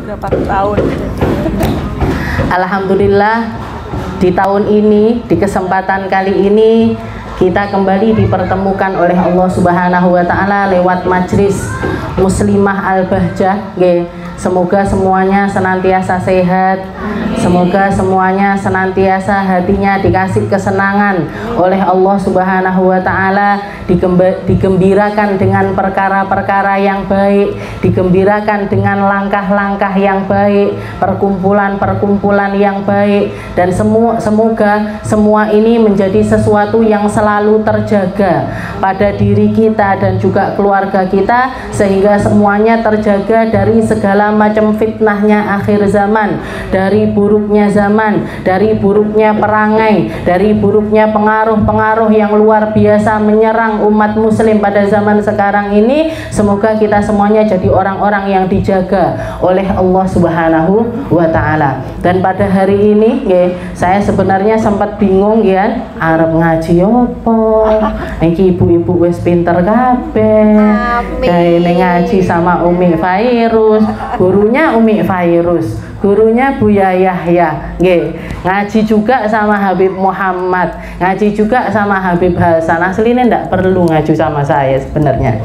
Berapa tahun? Alhamdulillah di tahun ini, di kesempatan kali ini kita kembali dipertemukan oleh Allah Subhanahu wa taala lewat majlis Muslimah Al-Bahjah. Semoga semuanya senantiasa sehat, semoga semuanya senantiasa hatinya dikasih kesenangan oleh Allah Subhanahu wa taala, digembirakan dengan perkara-perkara yang baik, digembirakan dengan langkah-langkah yang baik, perkumpulan-perkumpulan yang baik, dan semoga semua ini menjadi sesuatu yang selalu terjaga pada diri kita dan juga keluarga kita, sehingga semuanya terjaga dari segala macam fitnahnya akhir zaman, dari buruknya zaman, dari buruknya perangai, dari buruknya pengaruh-pengaruh yang luar biasa menyerang umat muslim pada zaman sekarang ini. Semoga kita semuanya jadi orang-orang yang dijaga oleh Allah Subhanahu wa taala. Dan pada hari ini saya sebenarnya sempat bingung ya, arep ngaji opo niki ibu-ibu wis pinter kabeh, kayak ngaji sama Umi Fairuz, gurunya Umi Fairuz, gurunya Buya Yahya, ngaji juga sama Habib Muhammad, ngaji juga sama Habib Hasan. Aslinya ndak perlu ngaji sama saya sebenarnya.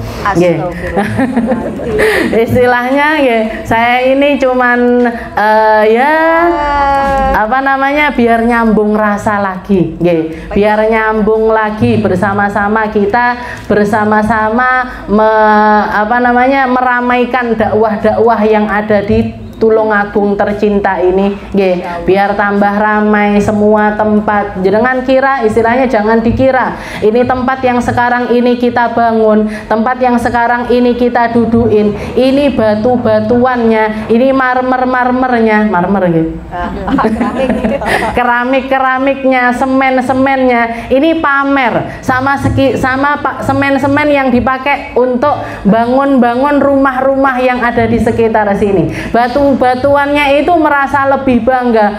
Istilahnya saya ini cuman biar nyambung rasa lagi, biar nyambung lagi bersama-sama, kita bersama-sama meramaikan dakwah-dakwah yang ada di Tulungagung tercinta ini, biar tambah ramai semua tempat. Jangan kira, istilahnya jangan dikira ini tempat yang sekarang ini kita bangun, tempat yang sekarang ini kita duduin, ini batu-batuannya, ini marmer-marmernya, keramik-keramiknya, semen-semennya, ini pamer sama semen-semen yang dipakai untuk bangun-bangun rumah-rumah yang ada di sekitar sini. Batuannya itu merasa lebih bangga,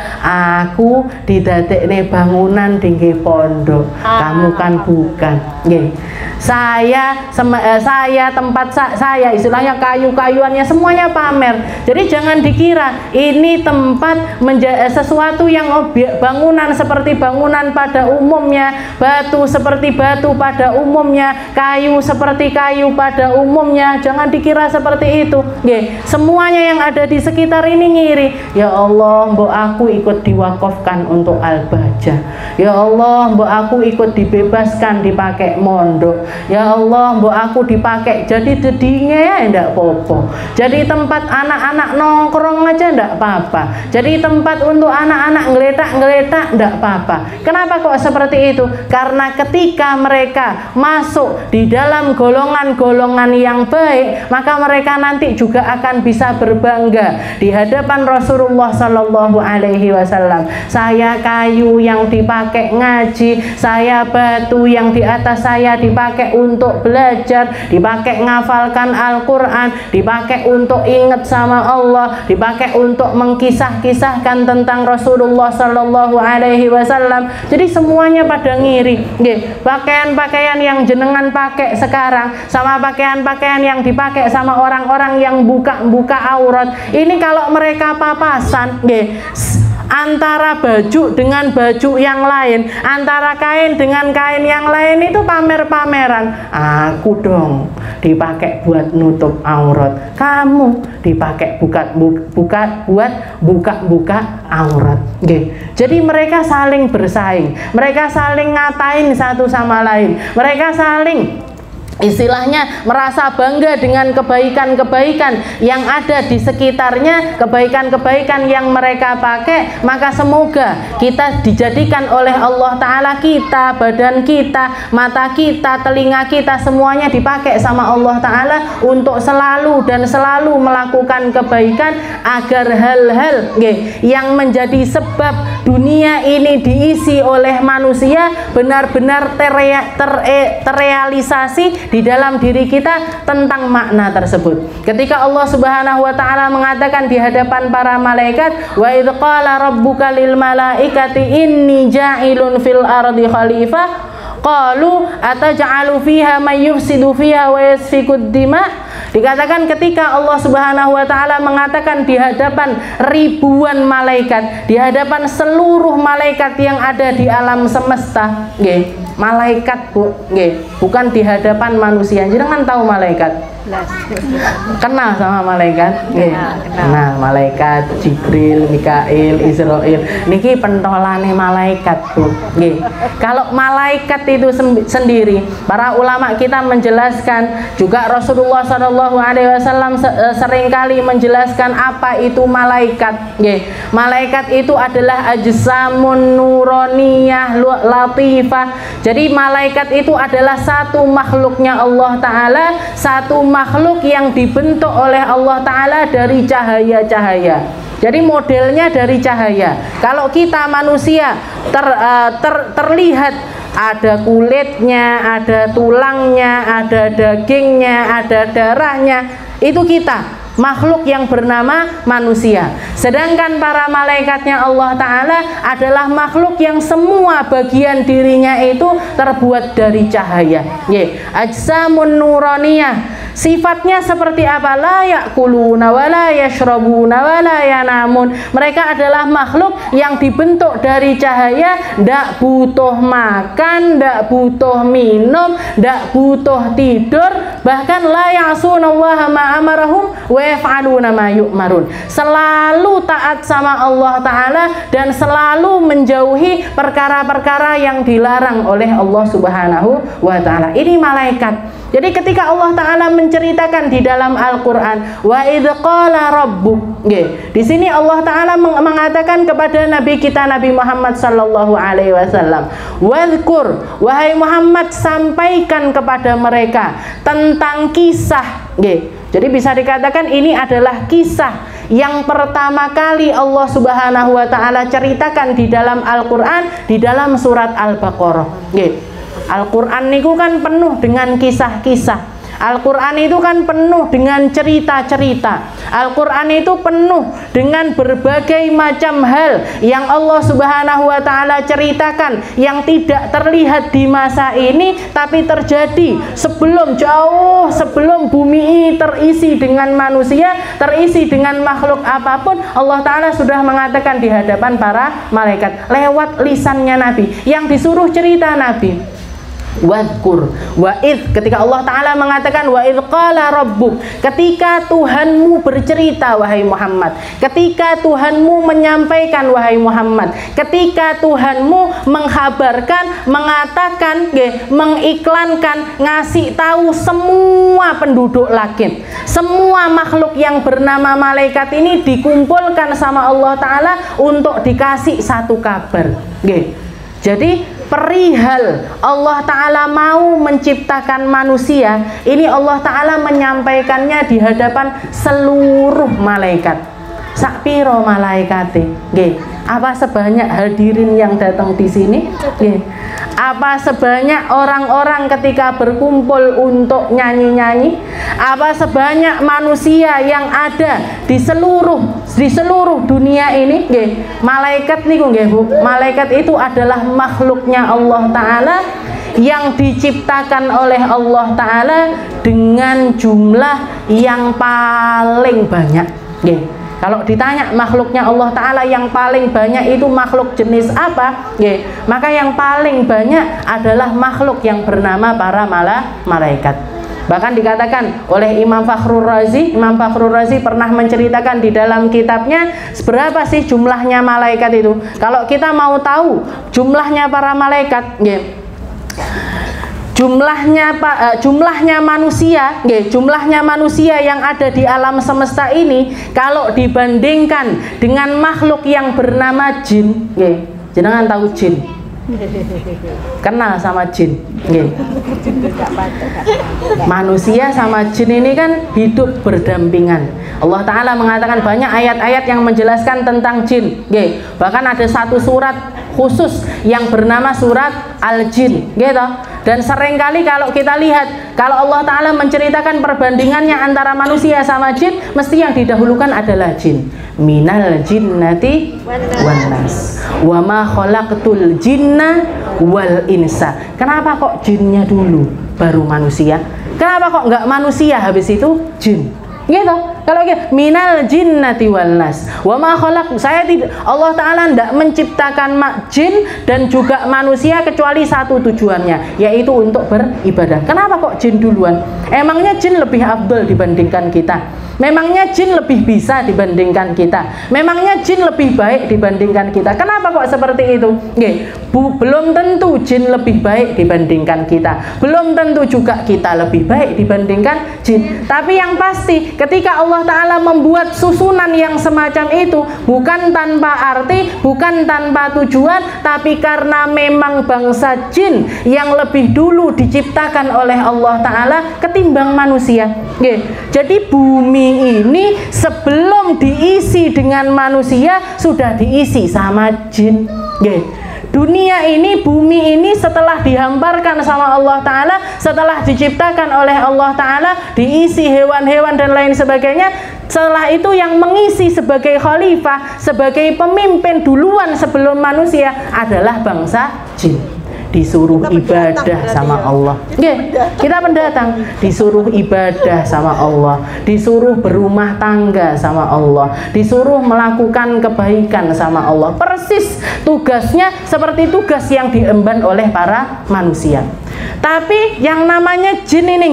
aku didadekne bangunan tinggi pondok, kamu kan bukan. Saya tempat saya istilahnya kayu-kayuannya semuanya pamer. Jadi jangan dikira ini tempat sesuatu yang objek bangunan seperti bangunan pada umumnya, batu seperti batu pada umumnya, kayu seperti kayu pada umumnya. Jangan dikira seperti itu. Semuanya yang ada di sekitar ini ngiri. Ya Allah, mbok aku ikut diwakafkan untuk Al-Bahjah. Ya Allah, mbok aku ikut dibebaskan dipakai mondok. Ya Allah, mbok aku dipakai jadi dedinge ya ndak popo. Jadi tempat anak-anak nongkrong aja ndak apa-apa. Jadi tempat untuk anak-anak ngeletak-ngeletak ndak apa-apa. Kenapa kok seperti itu? Karena ketika mereka masuk di dalam golongan-golongan yang baik, maka mereka nanti juga akan bisa berbangga di hadapan Rasulullah Sallallahu Alaihi Wasallam. Saya kayu yang dipakai ngaji, saya batu yang di atas saya dipakai untuk belajar, dipakai ngafalkan Al-Quran, dipakai untuk ingat sama Allah, dipakai untuk mengkisah-kisahkan tentang Rasulullah Sallallahu Alaihi Wasallam. Jadi semuanya pada ngiri. Pakaian-pakaian yang jenengan pakai sekarang sama pakaian-pakaian yang dipakai sama orang-orang yang buka aurat, ini kalau mereka papasan, antara baju dengan baju yang lain, antara kain dengan kain yang lain, itu pamer-pameran. Aku dong dipakai buat nutup aurat, kamu dipakai buat buka aurat. Jadi mereka saling bersaing, mereka saling ngatain satu sama lain, mereka saling istilahnya merasa bangga dengan kebaikan-kebaikan yang ada di sekitarnya, kebaikan-kebaikan yang mereka pakai. Maka semoga kita dijadikan oleh Allah Ta'ala, kita, badan kita, mata kita, telinga kita, semuanya dipakai sama Allah Ta'ala untuk selalu dan selalu melakukan kebaikan, agar hal-hal yang menjadi sebab dunia ini diisi oleh manusia benar-benar terrealisasi di dalam diri kita tentang makna tersebut. Ketika Allah Subhanahu wa taala mengatakan di hadapan para malaikat, wa idz qala rabbuka lil malaikati inni ja'ilun fil ardi khalifah qalu ataj'alu fiha may yufsidu fiha wa yasfikud dima. Dikatakan ketika Allah Subhanahu wa taala mengatakan di hadapan ribuan malaikat, di hadapan seluruh malaikat yang ada di alam semesta, nggih, malaikat Bu, nggih, bukan di hadapan manusia. Jenengan tahu malaikat? Kenal sama malaikat? Nggih. Kenal malaikat Jibril, Mikail, Israil. Niki pentolane malaikat, Bu. Nggih. Kalau malaikat itu sendiri, para ulama kita menjelaskan, juga Rasulullah SAW seringkali menjelaskan apa itu malaikat. Nggih. Malaikat itu adalah ajsamun nuraniyah latifah. Jadi malaikat itu adalah satu makhluknya Allah Ta'ala, satu makhluk yang dibentuk oleh Allah Ta'ala dari cahaya-cahaya. Jadi modelnya dari cahaya. Kalau kita manusia terlihat ada kulitnya, ada tulangnya, ada dagingnya, ada darahnya, itu kita, makhluk yang bernama manusia. Sedangkan para malaikatnya Allah Ta'ala adalah makhluk yang semua bagian dirinya itu terbuat dari cahaya. Ajsamun nuraniyah. Sifatnya seperti apa? La ya'kuluna wa la yashrabuna wa la yanamun. Mereka adalah makhluk yang dibentuk dari cahaya, ndak butuh makan, ndak butuh minum, ndak butuh tidur, bahkan la ya'sunallaha ma amarahum wa yaf'aluna ma yu'marun. Selalu taat sama Allah Ta'ala dan selalu menjauhi perkara-perkara yang dilarang oleh Allah Subhanahu wa Ta'ala. Ini malaikat. Jadi ketika Allah Ta'ala menceritakan di dalam Al-Quran, wa idh qala rabbuk, di sini Allah Ta'ala mengatakan kepada Nabi kita Nabi Muhammad Sallallahu Alaihi Wasallam, wadhkur, wahai Muhammad, sampaikan kepada mereka tentang kisah. Jadi bisa dikatakan ini adalah kisah yang pertama kali Allah Subhanahu wa Ta'ala ceritakan di dalam Al-Quran, di dalam surat Al-Baqarah. Al-Quran itu kan penuh dengan kisah-kisah. Al-Quran itu kan penuh dengan cerita-cerita. Al-Quran itu penuh dengan berbagai macam hal yang Allah Subhanahu wa Ta'ala ceritakan, yang tidak terlihat di masa ini tapi terjadi jauh sebelum bumi ini terisi dengan manusia, terisi dengan makhluk apapun. Allah Ta'ala sudah mengatakan di hadapan para malaikat lewat lisannya Nabi, yang disuruh cerita Nabi. Wadhkur wa idh, ketika Allah Ta'ala mengatakan wa idh qala rabbuk, ketika Tuhanmu bercerita wahai Muhammad, ketika Tuhanmu menyampaikan wahai Muhammad, ketika Tuhanmu menghabarkan, mengatakan, mengiklankan, ngasih tahu semua penduduk langit, semua makhluk yang bernama malaikat ini dikumpulkan sama Allah Ta'ala untuk dikasih satu kabar. Jadi perihal Allah Ta'ala mau menciptakan manusia, ini Allah Ta'ala menyampaikannya di hadapan seluruh malaikat. Sakpiro malaikate? Apa sebanyak hadirin yang datang di sini? Apa sebanyak orang-orang ketika berkumpul untuk nyanyi-nyanyi? Apa sebanyak manusia yang ada di seluruh dunia ini? Malaikat niku nggih Bu. Malaikat itu adalah makhluknya Allah Ta'ala yang diciptakan oleh Allah Ta'ala dengan jumlah yang paling banyak. Kalau ditanya makhluknya Allah Ta'ala yang paling banyak itu makhluk jenis apa? Maka yang paling banyak adalah makhluk yang bernama para malaikat. Bahkan dikatakan oleh Imam Fakhrur Razi pernah menceritakan di dalam kitabnya, seberapa sih jumlahnya malaikat itu. Kalau kita mau tahu jumlahnya para malaikat, jumlahnya manusia yang ada di alam semesta ini, kalau dibandingkan dengan makhluk yang bernama jin, jenengan tahu jin? Kenal sama jin? Manusia sama jin ini kan hidup berdampingan. Allah Ta'ala mengatakan banyak ayat-ayat yang menjelaskan tentang jin. Bahkan ada satu surat khusus yang bernama surat Al-Jin, dan seringkali kalau kita lihat, kalau Allah Ta'ala menceritakan perbandingannya antara manusia sama jin, mesti yang didahulukan adalah jin. Minal jinnati wan nas wa ma khalaqtul jinna wal insa. Kenapa kok jinnya dulu? baru manusia. Kenapa kok nggak manusia habis itu jin? Gitu. Kalau gitu, minal jinnati wal nas. Wa ma khalaq, Allah Taala tidak menciptakan jin dan juga manusia kecuali satu tujuannya, yaitu untuk beribadah. Kenapa kok jin duluan? Emangnya jin lebih afdal dibandingkan kita? Memangnya jin lebih bisa dibandingkan kita? Memangnya jin lebih baik dibandingkan kita? Kenapa kok seperti itu? Belum tentu jin lebih baik dibandingkan kita. Belum tentu juga kita lebih baik dibandingkan jin. Tapi yang pasti ketika Allah Ta'ala membuat susunan yang semacam itu bukan tanpa arti, bukan tanpa tujuan, tapi karena memang bangsa jin yang lebih dulu diciptakan oleh Allah Ta'ala ketimbang manusia. Jadi bumi ini sebelum diisi dengan manusia sudah diisi sama jin. Dunia ini, bumi ini setelah dihamparkan sama Allah Ta'ala, setelah diciptakan oleh Allah Ta'ala, diisi hewan-hewan dan lain sebagainya, setelah itu yang mengisi sebagai khalifah, sebagai pemimpin duluan sebelum manusia adalah bangsa jin. Disuruh ibadah sama Allah. Kita pendatang, disuruh ibadah sama Allah, disuruh berumah tangga sama Allah, disuruh melakukan kebaikan sama Allah. Persis tugasnya seperti tugas yang diemban oleh para manusia. Tapi yang namanya jin ini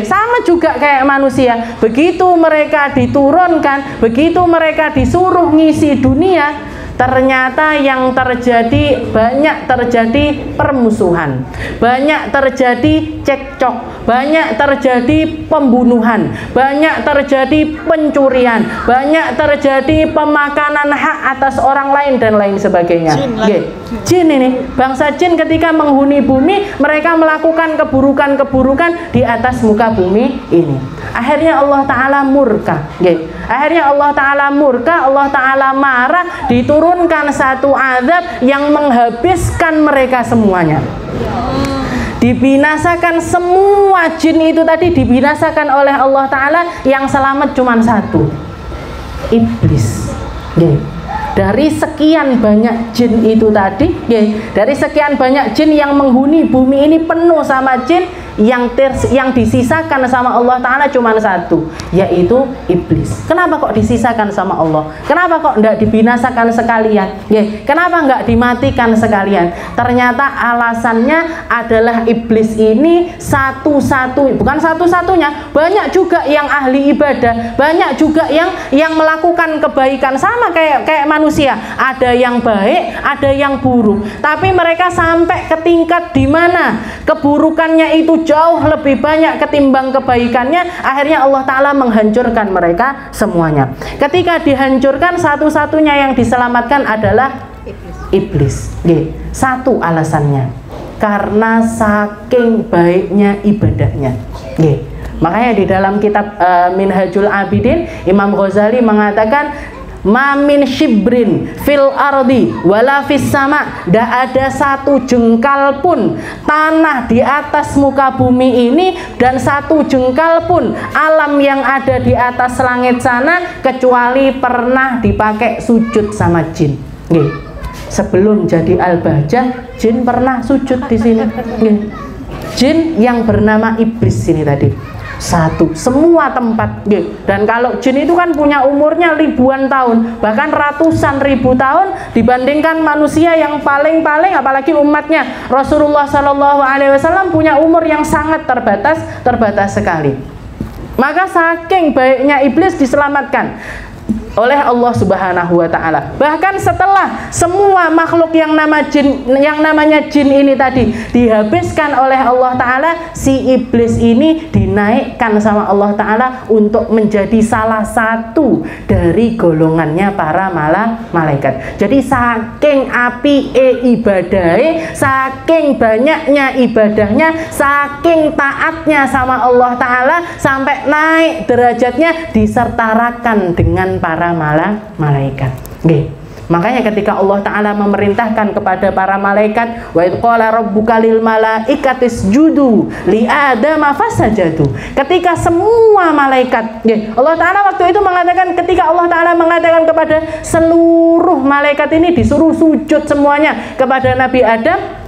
sama juga kayak manusia. Begitu mereka diturunkan, begitu mereka disuruh ngisi dunia, ternyata yang terjadi banyak terjadi permusuhan, banyak terjadi cekcok, banyak terjadi pembunuhan, banyak terjadi pencurian, banyak terjadi pemakanan hak atas orang lain dan lain sebagainya. Jin ini, bangsa jin ketika menghuni bumi, mereka melakukan keburukan-keburukan di atas muka bumi ini. Akhirnya Allah Ta'ala murka. Akhirnya Allah Ta'ala murka, Allah Ta'ala marah, diturunkan satu azab yang menghabiskan mereka semuanya. Dibinasakan semua jin itu tadi, dibinasakan oleh Allah Ta'ala. Yang selamat cuma satu, iblis. Dari sekian banyak jin itu tadi, dari sekian banyak jin yang menghuni bumi ini penuh sama jin, yang disisakan sama Allah Ta'ala cuma satu, yaitu iblis. Kenapa kok disisakan sama Allah? Kenapa kok tidak dibinasakan sekalian? Kenapa nggak dimatikan sekalian? Ternyata alasannya adalah iblis ini bukan satu-satunya, banyak juga yang ahli ibadah, banyak juga yang melakukan kebaikan sama kayak manusia. Ada yang baik, ada yang buruk, tapi mereka sampai ke tingkat di mana keburukannya itu jauh lebih banyak ketimbang kebaikannya. Akhirnya Allah Ta'ala menghancurkan mereka semuanya. Ketika dihancurkan, satu-satunya yang diselamatkan adalah iblis. Satu alasannya, karena saking baiknya ibadahnya. Makanya di dalam kitab Minhajul Abidin, Imam Ghazali mengatakan, ma min shibrin fil ardi wala fis sama, tidak ada satu jengkal pun tanah di atas muka bumi ini dan satu jengkal pun alam yang ada di atas langit sana kecuali pernah dipakai sujud sama jin. Sebelum jadi Al-Bahjah, jin pernah sujud di sini. Jin yang bernama iblis ini tadi. Satu, semua tempat. Dan kalau jin itu kan punya umurnya ribuan tahun, bahkan ratusan ribu tahun, dibandingkan manusia yang paling-paling, apalagi umatnya Rasulullah SAW punya umur yang sangat terbatas sekali. Maka saking baiknya iblis diselamatkan oleh Allah Subhanahu wa Ta'ala. Bahkan setelah semua makhluk yang namanya jin ini tadi dihabiskan oleh Allah Ta'ala, si iblis ini dinaikkan sama Allah Ta'ala untuk menjadi salah satu dari golongannya para malaikat. Jadi saking api ibadahnya, saking banyaknya ibadahnya, saking taatnya sama Allah Ta'ala, sampai naik derajatnya disertarakan dengan para malaikat. Makanya ketika Allah Ta'ala memerintahkan kepada para malaikat, wa idh qala rabbuka lil malaikati isjudu li adama fasajadu. Ketika semua malaikat, Allah Ta'ala waktu itu mengatakan, ketika Allah Ta'ala mengatakan kepada seluruh malaikat ini disuruh sujud semuanya kepada Nabi Adam,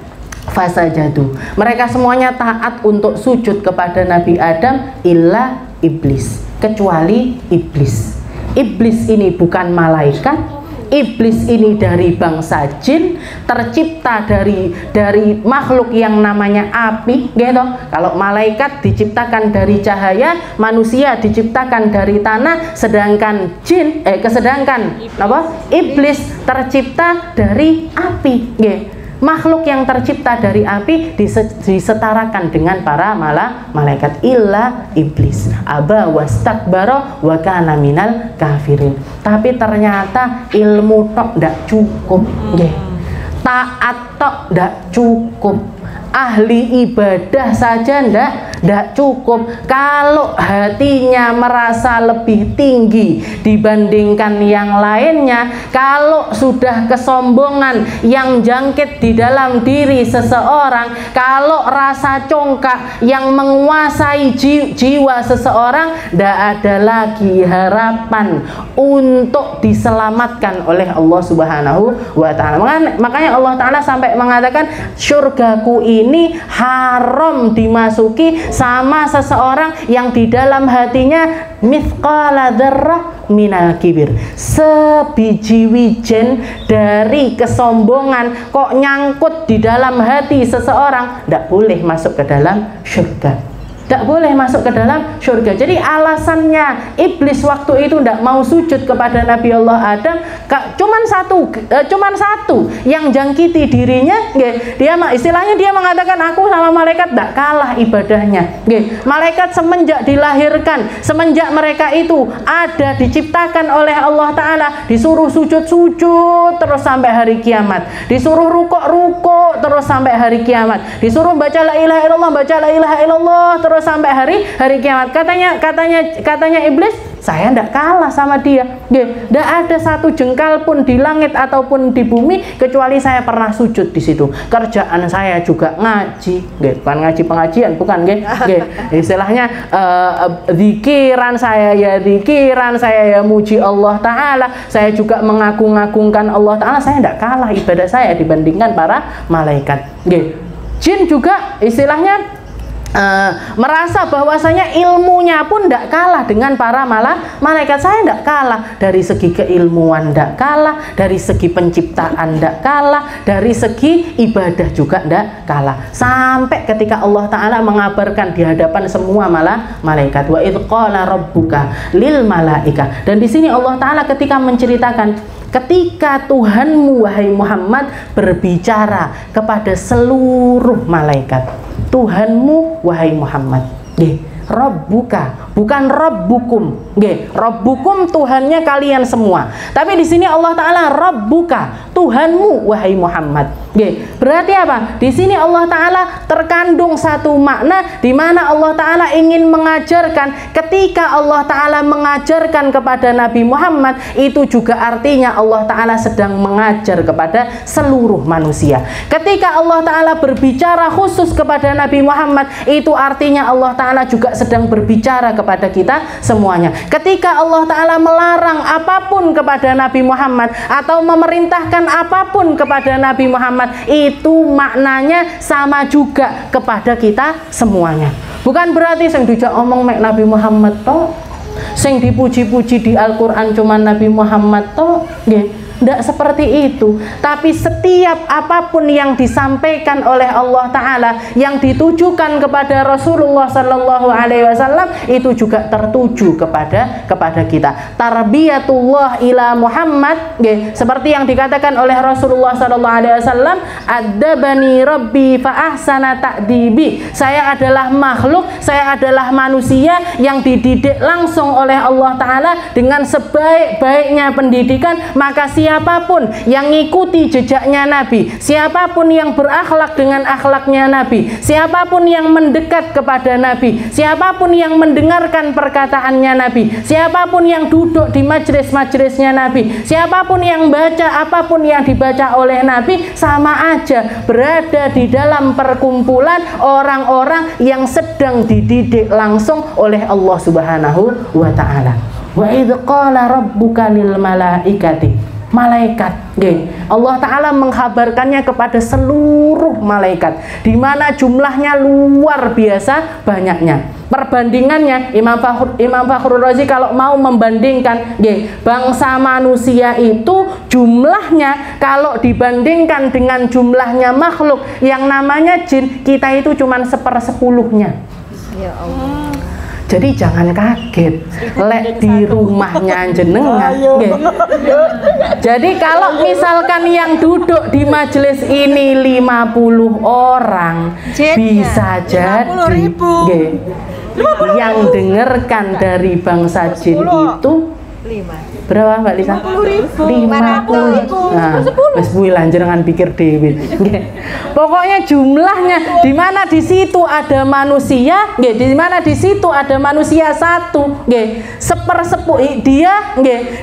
fasajadu. Mereka semuanya taat untuk sujud kepada Nabi Adam illa iblis, kecuali iblis. Iblis ini bukan malaikat. Iblis ini dari bangsa jin, tercipta dari makhluk yang namanya api, gitu. Kalau malaikat diciptakan dari cahaya, manusia diciptakan dari tanah, sedangkan iblis tercipta dari api, gitu. Makhluk yang tercipta dari api disetarakan dengan para malaikat illa iblis aba wastakbara wa kana minal kafirin. Tapi ternyata ilmu tok ndak cukup, nggih. Taat tok ndak cukup. Ahli ibadah saja ndak cukup. Kalau hatinya merasa lebih tinggi dibandingkan yang lainnya, kalau sudah kesombongan yang jangkit di dalam diri seseorang, kalau rasa congkak yang menguasai jiwa seseorang, ndak ada lagi harapan untuk diselamatkan oleh Allah Subhanahu wa ta'ala. Makanya Allah Ta'ala sampai mengatakan, surgaku ini haram dimasuki sama seseorang yang di dalam hatinya mithqala dzarrah minal kibir, sebiji wijen dari kesombongan kok nyangkut di dalam hati seseorang, tidak boleh masuk ke dalam surga. Tidak boleh masuk ke dalam surga. Jadi alasannya iblis waktu itu tidak mau sujud kepada Nabi Allah Adam, cuman satu yang jangkiti dirinya, dia istilahnya dia mengatakan, aku sama malaikat tidak kalah ibadahnya. Malaikat semenjak dilahirkan, semenjak mereka itu ada diciptakan oleh Allah Ta'ala, disuruh sujud terus sampai hari kiamat, disuruh rukuk terus sampai hari kiamat, disuruh baca la ilaha illallah terus sampai hari kiamat. Katanya iblis, saya tidak kalah sama dia. Tidak ada satu jengkal pun di langit ataupun di bumi kecuali saya pernah sujud di situ. Kerjaan saya juga ngaji, bukan ngaji pengajian, bukan, istilahnya zikiran saya ya muji Allah Ta'ala. Saya juga mengagung-agungkan Allah Ta'ala. Saya tidak kalah ibadah saya dibandingkan para malaikat. Jin juga istilahnya merasa bahwasanya ilmunya pun tidak kalah dengan para malaikat. Saya tidak kalah dari segi keilmuan, tidak kalah dari segi penciptaan, tidak kalah dari segi ibadah juga tidak kalah. Sampai ketika Allah Ta'ala mengabarkan di hadapan semua malaikat, wa idz qala rabbuka lil malaika. Dan di sini Allah Ta'ala ketika menceritakan, ketika Tuhanmu wahai Muhammad berbicara kepada seluruh malaikat, Tuhanmu wahai Muhammad, Rabbuka, bukan Rabbukum. Rabbukum Tuhannya kalian semua. Tapi di sini Allah Ta'ala Rabbuka, Tuhanmu wahai Muhammad. Berarti apa? Di sini Allah Ta'ala terkandung satu makna di mana Allah Ta'ala ingin mengajarkan, ketika Allah Ta'ala mengajarkan kepada Nabi Muhammad, itu juga artinya Allah Ta'ala sedang mengajar kepada seluruh manusia. Ketika Allah Ta'ala berbicara khusus kepada Nabi Muhammad, itu artinya Allah Ta'ala juga sedang berbicara kepada kita semuanya. Ketika Allah Ta'ala melarang apapun kepada Nabi Muhammad atau memerintahkan apapun kepada Nabi Muhammad, itu maknanya sama juga kepada kita semuanya. Bukan berarti sing dijak omong mek Nabi Muhammad toh, sing dipuji-puji di Al-Quran cuman Nabi Muhammad toh, tidak seperti itu. Tapi setiap apapun yang disampaikan oleh Allah Ta'ala, yang ditujukan kepada Rasulullah Sallallahu Alaihi Wasallam, itu juga tertuju kepada kita. Tarbiyatullah ila Muhammad, seperti yang dikatakan oleh Rasulullah Sallallahu Alaihi Wasallam, adabani Rabbi fa ahsana ta'dibi. Saya adalah makhluk, saya adalah manusia yang dididik langsung oleh Allah Ta'ala dengan sebaik-baiknya pendidikan. Maka siapapun yang ngikuti jejaknya Nabi, siapapun yang berakhlak dengan akhlaknya Nabi, siapapun yang mendekat kepada Nabi, siapapun yang mendengarkan perkataannya Nabi, siapapun yang duduk di majelis-majelisnya Nabi, siapapun yang baca apapun yang dibaca oleh Nabi, sama aja berada di dalam perkumpulan orang-orang yang sedang dididik langsung oleh Allah Subhanahu wa Ta'ala. Wa idz qala rabbuka lil malaikati, malaikat. Allah Ta'ala menghabarkannya kepada seluruh malaikat, di mana jumlahnya luar biasa banyaknya. Perbandingannya Imam Fakhrul Razi kalau mau membandingkan bangsa manusia itu jumlahnya, kalau dibandingkan dengan jumlahnya makhluk yang namanya jin, kita itu cuma 1/10-nya. Ya Allah. Jadi jangan kaget lek di rumahnya jenengan. Jadi kalau misalkan yang duduk di majelis ini 50 orang, bisa jadi yang dengarkan dari bangsa jin itu berapa Mbak Lisa? 50.000. Nah, wis kuwi lanjenengan pikir dhewe. Pokoknya jumlahnya di mana di situ ada manusia, di mana di situ ada manusia satu, 1/10 dia,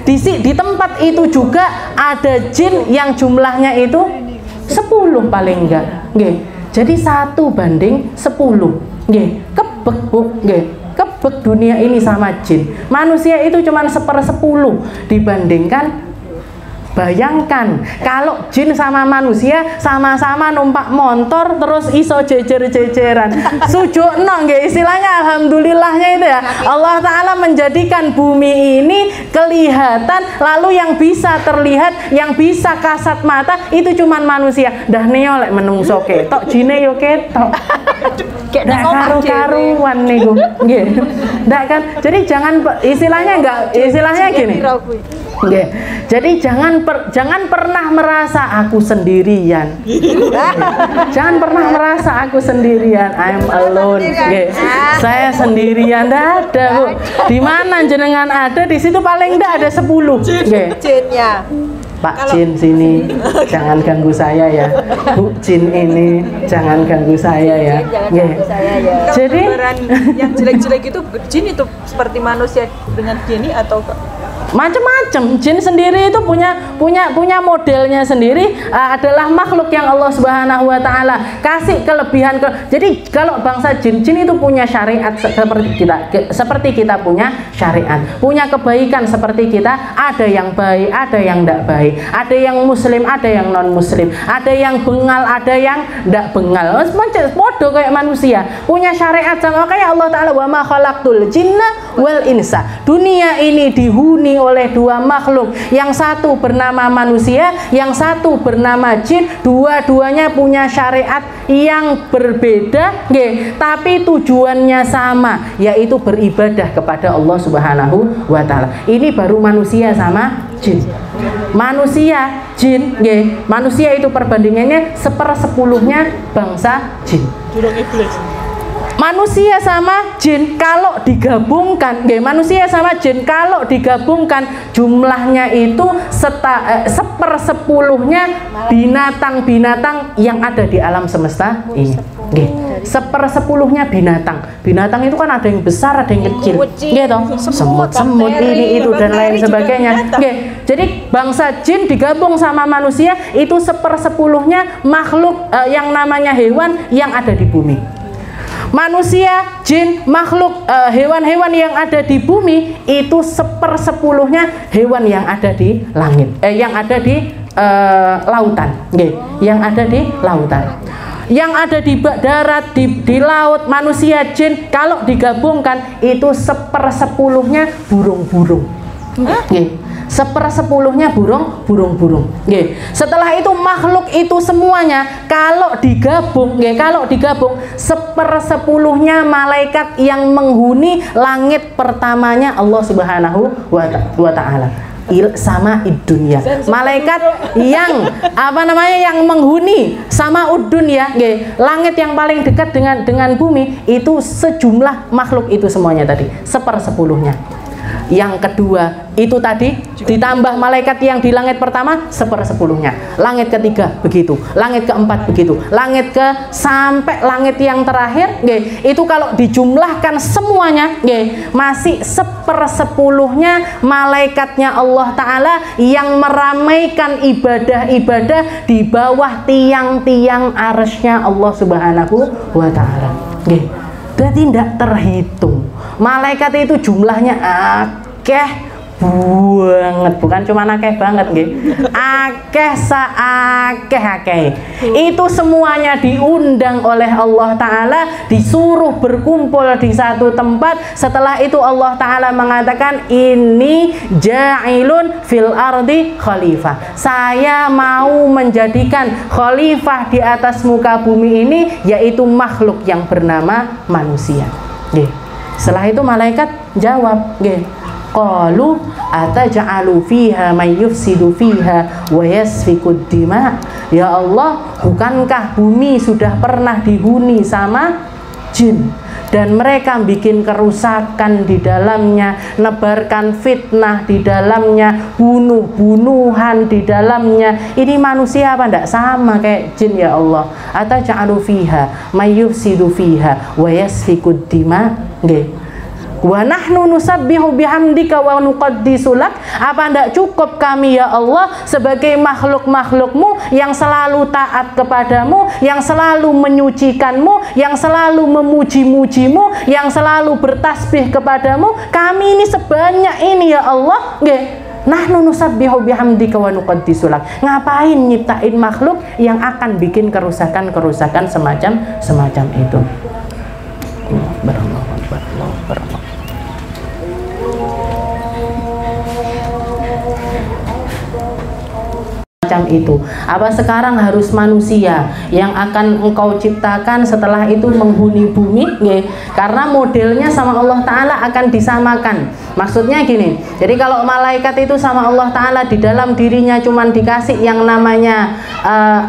di tempat itu juga ada jin yang jumlahnya itu 10 paling enggak. Jadi 1/10. Kebek Bu, kebek dunia ini sama jin. Manusia itu cuma 1/10 dibandingkan. Bayangkan kalau jin sama manusia sama-sama numpak motor terus iso jejer-jejeran. Sujukno nggih istilahnya, alhamdulillahnya itu ya. Allah Ta'ala menjadikan bumi ini kelihatan, lalu yang bisa terlihat, yang bisa kasat mata itu cuman manusia. Dah neo lek menungso ketok, jine yo ketok. Ndak karu-karuan niku. Nggih. Ndak kan. Jadi jangan istilahnya gini. Nggih. Jadi jangan pernah merasa aku sendirian. Jangan pernah merasa aku sendirian. I'm alone. Nggih. Saya sendirian, ndak ada, Bu. Di mana jenengan ada, di situ paling ndak ada 10. Nggih. Jinnya. Pak Jin sini, jangan ganggu saya ya. Bu Jin ini, jangan ganggu saya ya. Jadi yang jelek-jelek itu jin itu seperti manusia dengan gini atau macam-macam. Jin sendiri itu punya modelnya sendiri, adalah makhluk yang Allah Subhanahu wa Ta'ala kasih kelebihan. Jadi kalau bangsa jin itu punya syariat seperti kita punya syariat, punya kebaikan seperti kita. Ada yang baik, ada yang tidak baik, ada yang muslim, ada yang non muslim, ada yang bengal, ada yang tidak bengal. Podo kayak manusia, punya syariat sama kayak Allah Ta'ala, wa ma khalaqtul jinna wal insa. Dunia ini dihuni oleh dua makhluk, yang satu bernama manusia, yang satu bernama jin. Dua-duanya punya syariat yang berbeda, tapi tujuannya sama, yaitu beribadah kepada Allah Subhanahu wa Ta'ala. Ini baru manusia sama jin. Manusia, jin, manusia itu perbandingannya 1/10-nya bangsa jin. Manusia sama jin kalau digabungkan, manusia sama jin kalau digabungkan jumlahnya itu 1/10-nya binatang-binatang yang ada di alam semesta ini. 1/10-nya binatang. Binatang itu kan ada yang besar, ada yang kecil, gitu. Semut-semut ini itu dan lain sebagainya. Jadi bangsa jin digabung sama manusia itu 1/10-nya makhluk yang namanya hewan yang ada di bumi. Manusia, jin, makhluk, hewan-hewan yang ada di bumi itu 1/10-nya hewan yang ada di langit, yang ada di lautan, yang ada di lautan, yang ada di darat, di laut. Manusia, jin kalau digabungkan itu 1/10-nya burung-burung. 1/10-nya burung-burung. Setelah itu makhluk itu semuanya kalau digabung 1/10-nya malaikat yang menghuni langit pertamanya Allah Subhanahu wa Ta'ala. Sama dunia, malaikat yang yang menghuni sama dunia, langit yang paling dekat dengan bumi itu sejumlah makhluk itu semuanya tadi 1/10-nya. Yang kedua itu tadi ditambah malaikat yang di langit pertama 1/10-nya, langit ketiga begitu, langit keempat begitu, langit sampai langit yang terakhir, itu kalau dijumlahkan semuanya, masih 1/10-nya malaikatnya Allah Ta'ala yang meramaikan ibadah-ibadah di bawah tiang-tiang arsy-Nya Allah Subhanahu wa Ta'ala. Jadi tidak terhitung. Malaikat itu jumlahnya akeh banget, bukan cuma akeh banget nggih. Akeh saakeh-akeh. Itu semuanya diundang oleh Allah Ta'ala, disuruh berkumpul di satu tempat. Setelah itu Allah Ta'ala mengatakan, ini ja'ilun fil ardi khalifah. Saya mau menjadikan khalifah di atas muka bumi ini, yaitu makhluk yang bernama manusia. Nggih. Setelah itu malaikat jawab, nggih. Qalu ataj'alu fiha may yufsidu fiha wa yasfikud dima. Ya Allah, bukankah bumi sudah pernah dihuni sama jin dan mereka bikin kerusakan di dalamnya, nebarkan fitnah di dalamnya, bunuh-bunuhan di dalamnya. Ini manusia apa ndak sama kayak jin ya Allah? Ataj'alu fiha may yufsidu fiha wa yasfikud dima. Nggih. Wa nahnu nusabbihu bihamdika wa nuqaddisu lak. Apa ndak cukup kami ya Allah sebagai makhluk-makhlukmu yang selalu taat kepadamu, yang selalu menyucikanmu, yang selalu memuji-mujimu, yang selalu bertasbih kepadamu. Kami ini sebanyak ini ya Allah, nggih. Nahnu nusabbihu bihamdika wa nuqaddisu lak. Ngapain nyiptain makhluk yang akan bikin kerusakan-kerusakan semacam itu? Allahu Akbar, Allahu Akbar. Macam itu. Apa sekarang harus manusia yang akan engkau ciptakan setelah itu menghuni bumi? Nggih. Karena modelnya sama Allah Ta'ala akan disamakan. Maksudnya gini, jadi kalau malaikat itu sama Allah Ta'ala di dalam dirinya cuman dikasih yang namanya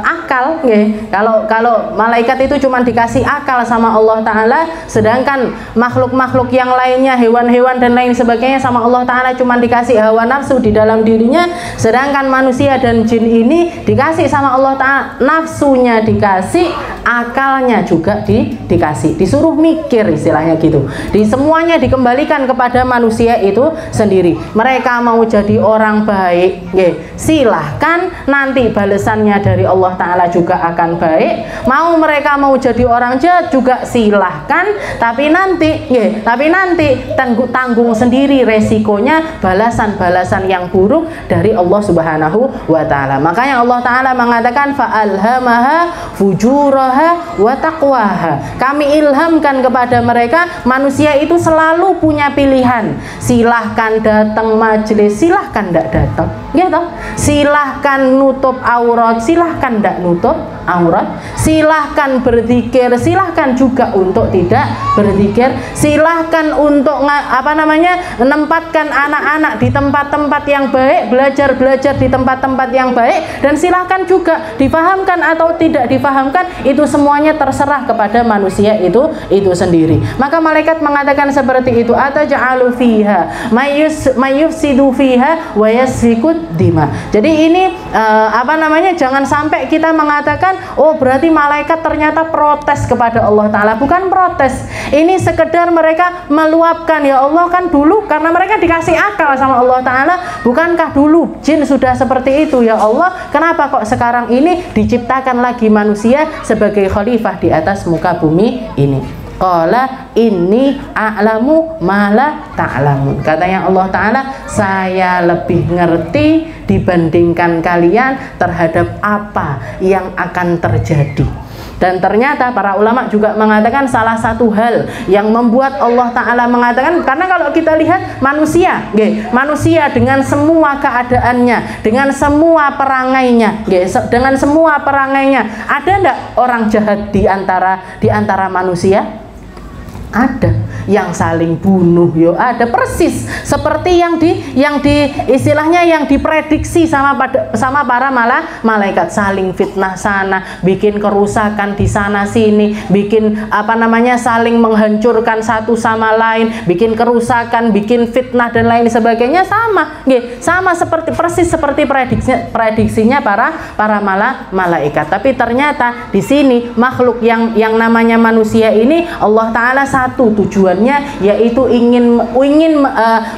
akal, nggih. Kalau malaikat itu cuman dikasih akal sama Allah Ta'ala, sedangkan makhluk-makhluk yang lainnya, hewan-hewan dan lain sebagainya sama Allah Ta'ala cuman dikasih hawa nafsu di dalam dirinya, sedangkan manusia dan jin ini dikasih sama Allah Ta'ala, nafsunya dikasih, akalnya juga dikasih, disuruh mikir istilahnya gitu. Semuanya dikembalikan kepada manusia itu sendiri. Mereka mau jadi orang baik, silahkan, nanti balasannya dari Allah Ta'ala juga akan baik. Mereka mau jadi orang jahat juga silahkan, tapi nanti tanggung sendiri resikonya, balasan-balasan yang buruk dari Allah Subhanahu wa Ta'ala. Makanya Allah Ta'ala mengatakan fa'alhamaha fujuraha wa taqwaha. Kami ilhamkan kepada mereka, manusia itu selalu punya pilihan. Silahkan datang majelis, silahkan tidak datang, gitu. Silahkan nutup aurat, silahkan tidak nutup aurat. Silahkan berzikir, silahkan juga untuk tidak berzikir. Silahkan untuk menempatkan anak-anak di tempat-tempat yang baik, belajar di tempat-tempat yang baik, dan silahkan juga difahamkan atau tidak difahamkan, itu semuanya terserah kepada manusia itu sendiri. Maka malaikat mengatakan seperti itu, ataj'alu fiha mayyufsidu fiha wa yasfikud dima. Jadi ini jangan sampai kita mengatakan, oh berarti malaikat ternyata protes kepada Allah Ta'ala. Bukan protes, ini sekedar mereka meluapkan, ya Allah kan dulu karena mereka dikasih akal sama Allah Ta'ala, bukankah dulu jin sudah seperti itu ya Allah, kenapa kok sekarang ini diciptakan lagi manusia sebagai khalifah di atas muka bumi ini? Qala inni a'lamu ma la ta'lamun. Katanya Allah Ta'ala, saya lebih ngerti dibandingkan kalian terhadap apa yang akan terjadi. Dan ternyata para ulama juga mengatakan salah satu hal yang membuat Allah Ta'ala mengatakan, karena kalau kita lihat manusia dengan semua keadaannya, dengan semua perangainya, ada enggak orang jahat di antara manusia? Ada yang saling bunuh, ada persis seperti yang istilahnya yang diprediksi sama para malaikat, saling fitnah sana, bikin kerusakan di sana sini, bikin saling menghancurkan satu sama lain, bikin kerusakan, bikin fitnah dan lain sebagainya, sama persis seperti prediksinya para malaikat. Tapi ternyata di sini makhluk yang namanya manusia ini, Allah Ta'ala satu tujuannya, yaitu ingin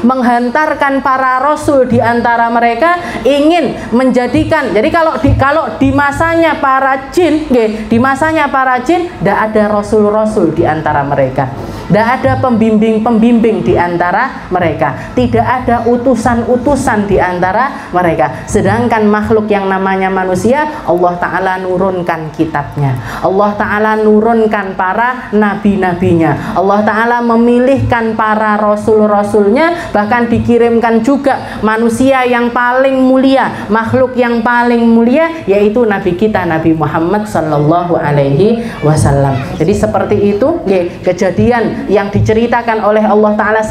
menghantarkan para rasul di antara mereka, ingin menjadikan. Jadi kalau di masanya para jin, tidak ada rasul-rasul di antara mereka. Tidak ada pembimbing-pembimbing di antara mereka. Tidak ada utusan-utusan di antara mereka. Sedangkan makhluk yang namanya manusia, Allah Ta'ala nurunkan kitabnya. Allah Ta'ala nurunkan para nabi-nabinya. Allah Ta'ala memilihkan para rasul-rasulnya. Bahkan dikirimkan juga manusia yang paling mulia, makhluk yang paling mulia, yaitu Nabi kita, Nabi Muhammad Sallallahu Alaihi Wasallam. Jadi seperti itu kejadian yang diceritakan oleh Allah Ta'ala,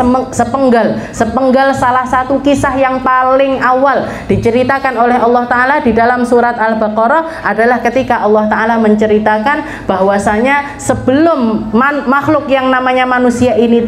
sepenggal salah satu kisah yang paling awal diceritakan oleh Allah Ta'ala di dalam surat Al-Baqarah adalah ketika Allah Ta'ala menceritakan bahwasanya sebelum makhluk yang namanya manusia ini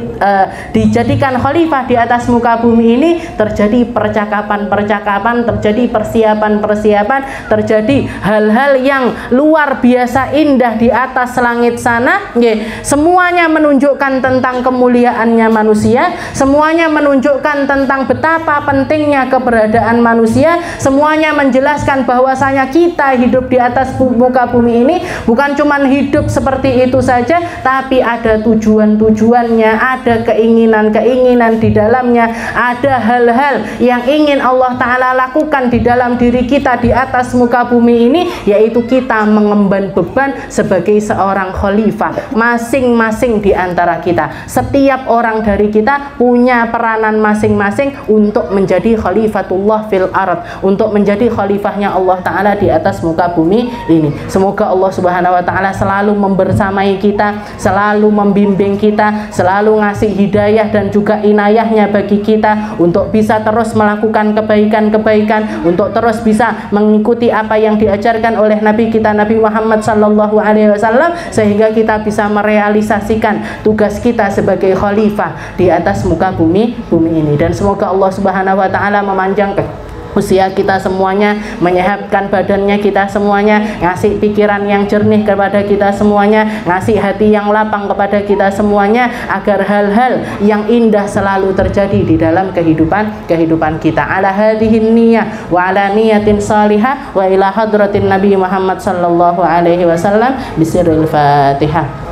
dijadikan khalifah di atas muka bumi ini, terjadi percakapan-percakapan, terjadi persiapan-persiapan, terjadi hal-hal yang luar biasa indah di atas langit sana. Semuanya menunjukkan tentang kemuliaannya manusia, semuanya menunjukkan tentang betapa pentingnya keberadaan manusia, semuanya menjelaskan bahwasanya kita hidup di atas muka bumi ini bukan cuma hidup seperti itu saja, tapi ada tujuan-tujuannya, ada keinginan-keinginan di dalamnya, ada hal-hal yang ingin Allah Ta'ala lakukan di dalam diri kita di atas muka bumi ini, yaitu kita mengemban beban sebagai seorang khalifah. Masing-masing di antara kita, setiap orang dari kita punya peranan masing-masing untuk menjadi khalifatullah fil ard, untuk menjadi khalifahnya Allah Ta'ala di atas muka bumi ini. Semoga Allah Subhanahu wa Ta'ala selalu membersamai kita, selalu membimbing kita, selalu ngasih hidayah dan juga inayahnya bagi kita untuk bisa terus melakukan kebaikan-kebaikan, untuk terus bisa mengikuti apa yang diajarkan oleh Nabi kita, Nabi Muhammad Sallallahu Alaihi Wasallam, sehingga kita bisa merealisasikan tugas kita sebagai khalifah di atas muka bumi ini. Dan semoga Allah Subhanahu wa Ta'ala memanjangkan usia kita semuanya, menyehatkan badannya kita semuanya, ngasih pikiran yang jernih kepada kita semuanya, ngasih hati yang lapang kepada kita semuanya, agar hal-hal yang indah selalu terjadi di dalam kehidupan kita. Ala hadhihin niyah wa ala niyatin salihah wa ila hadratin Nabi Muhammad sallallahu alaihi wasallam bisirril Fatihah.